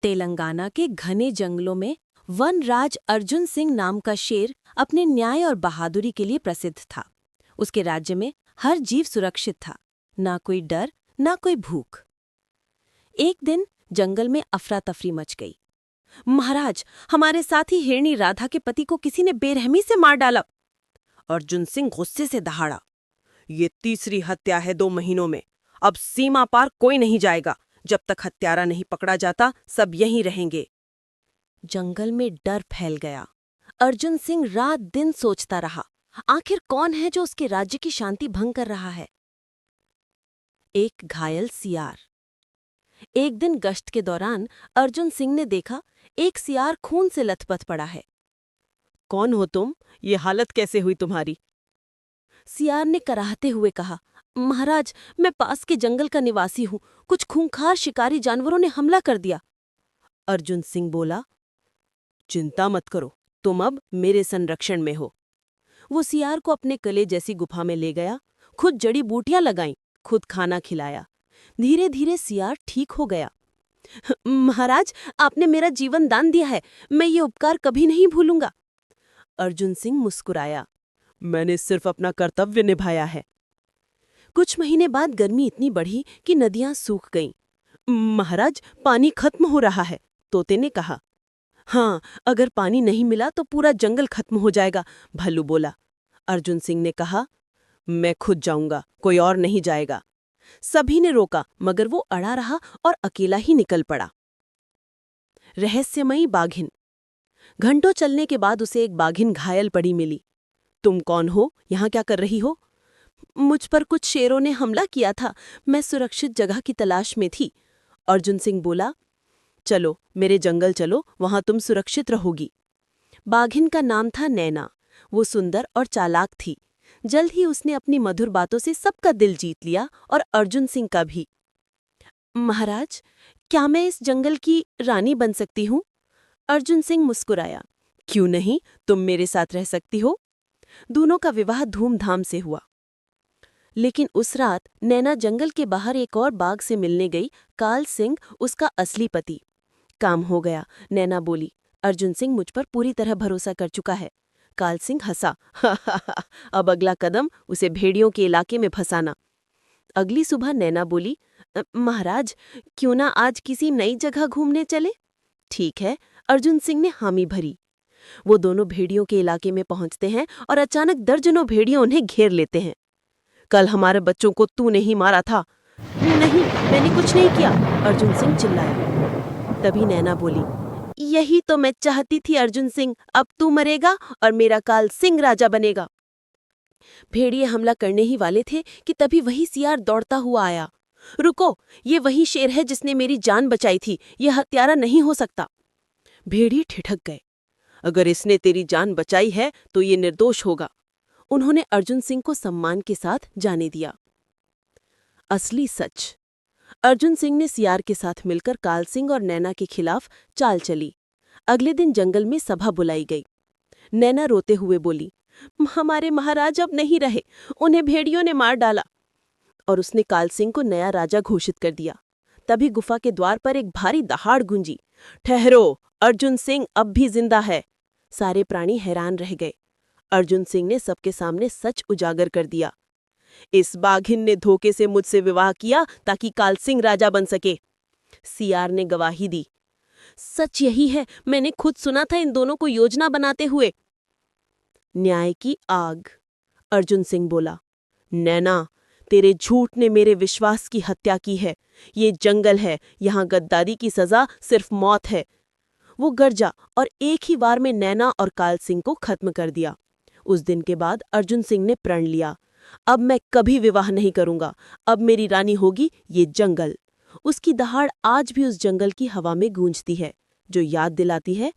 तेलंगाना के घने जंगलों में वनराज अर्जुन सिंह नाम का शेर अपने न्याय और बहादुरी के लिए प्रसिद्ध था। उसके राज्य में हर जीव सुरक्षित था, ना कोई डर, ना कोई भूख। एक दिन जंगल में अफरा तफरी मच गई। महाराज, हमारे साथी हिरनी राधा के पति को किसी ने बेरहमी से मार डाला। अर्जुन सिंह गुस्से से दहाड़ा। ये तीसरी हत्या है 2 महीनों में। अब सीमा पार कोई नहीं जाएगा। जब तक हत्यारा नहीं पकड़ा जाता, सब यहीं रहेंगे। जंगल में डर फैल गया। अर्जुन सिंह रात दिन सोचता रहा, आखिर कौन है जो उसके राज्य की शांति भंग कर रहा है। एक घायल सियार। एक दिन गश्त के दौरान अर्जुन सिंह ने देखा एक सियार खून से लथपथ पड़ा है। कौन हो तुम? ये हालत कैसे हुई तुम्हारी? सियार ने कराहते हुए कहा, महाराज, मैं पास के जंगल का निवासी हूँ। कुछ खूंखार शिकारी जानवरों ने हमला कर दिया। अर्जुन सिंह बोला, चिंता मत करो, तुम अब मेरे संरक्षण में हो। वो सियार को अपने कले जैसी गुफा में ले गया, खुद जड़ी बूटियां लगाईं, खुद खाना खिलाया। धीरे धीरे सियार ठीक हो गया। महाराज, आपने मेरा जीवन दान दिया है, मैं ये उपकार कभी नहीं भूलूंगा। अर्जुन सिंह मुस्कुराया, मैंने सिर्फ अपना कर्तव्य निभाया है। कुछ महीने बाद गर्मी इतनी बढ़ी कि नदियां सूख गईं। महाराज, पानी खत्म हो रहा है, तोते ने कहा। हाँ, अगर पानी नहीं मिला तो पूरा जंगल खत्म हो जाएगा, भालू बोला। अर्जुन सिंह ने कहा, मैं खुद जाऊंगा, कोई और नहीं जाएगा। सभी ने रोका, मगर वो अड़ा रहा और अकेला ही निकल पड़ा। रहस्यमयी बाघिन। घंटों चलने के बाद उसे एक बाघिन घायल पड़ी मिली। तुम कौन हो? यहाँ क्या कर रही हो? मुझ पर कुछ शेरों ने हमला किया था, मैं सुरक्षित जगह की तलाश में थी। अर्जुन सिंह बोला, चलो मेरे जंगल चलो, वहां तुम सुरक्षित रहोगी। बाघिन का नाम था नैना। वो सुंदर और चालाक थी। जल्द ही उसने अपनी मधुर बातों से सबका दिल जीत लिया और अर्जुन सिंह का भी। महाराज, क्या मैं इस जंगल की रानी बन सकती हूँ? अर्जुन सिंह मुस्कुराया, क्यों नहीं, तुम मेरे साथ रह सकती हो। दोनों का विवाह धूमधाम से हुआ। लेकिन उस रात नैना जंगल के बाहर एक और बाघ से मिलने गई, काल सिंह उसका असली पति। काम हो गया, नैना बोली, अर्जुन सिंह मुझ पर पूरी तरह भरोसा कर चुका है। काल सिंह हंसा, अब अगला कदम उसे भेड़ियों के इलाके में फंसाना। अगली सुबह नैना बोली, महाराज, क्यों ना आज किसी नई जगह घूमने चले? ठीक है, अर्जुन सिंह ने हामी भरी। वो दोनों भेड़ियों के इलाके में पहुंचते हैं और अचानक दर्जनों भेड़ियों उन्हें घेर लेते हैं। कल हमारे बच्चों को तूने ही मारा था। नहीं, मैंने कुछ नहीं किया, अर्जुन सिंह चिल्लाया। तभी नैना बोली, यही तो मैं चाहती थी अर्जुन सिंह, अब तू मरेगा और मेरा काल सिंह राजा बनेगा। भेड़िए हमला करने ही वाले थे कि तभी वही सियार दौड़ता हुआ आया। रुको, ये वही शेर है जिसने मेरी जान बचाई थी, यह हत्यारा नहीं हो सकता। भेड़िए ठिठक गए, अगर इसने तेरी जान बचाई है तो ये निर्दोष होगा। उन्होंने अर्जुन सिंह को सम्मान के साथ जाने दिया। असली सच। अर्जुन सिंह ने सियार के साथ मिलकर काल सिंह और नैना के खिलाफ चाल चली। अगले दिन जंगल में सभा बुलाई गई। नैना रोते हुए बोली, हमारे महाराज अब नहीं रहे, उन्हें भेड़ियों ने मार डाला। और उसने काल सिंह को नया राजा घोषित कर दिया। तभी गुफा के द्वार पर एक भारी दहाड़ गूंजी, ठहरो, अर्जुन सिंह अब भी जिंदा है। सारे प्राणी हैरान रह गए। अर्जुन सिंह ने सबके सामने सच उजागर कर दिया। इस बाघिन ने धोखे से मुझसे विवाह किया ताकि काल सिंह राजा बन सके। सियार ने गवाही दी, सच यही है, मैंने खुद सुना था इन दोनों को योजना बनाते हुए। न्याय की आग। अर्जुन सिंह बोला, नैना, तेरे झूठ ने मेरे विश्वास की हत्या की है। ये जंगल है, यहाँ गद्दारी की सजा सिर्फ मौत है। वो गरजा और एक ही बार में नैना और काल सिंह को खत्म कर दिया। उस दिन के बाद अर्जुन सिंह ने प्रण लिया, अब मैं कभी विवाह नहीं करूंगा, अब मेरी रानी होगी ये जंगल। उसकी दहाड़ आज भी उस जंगल की हवा में गूंजती है, जो याद दिलाती है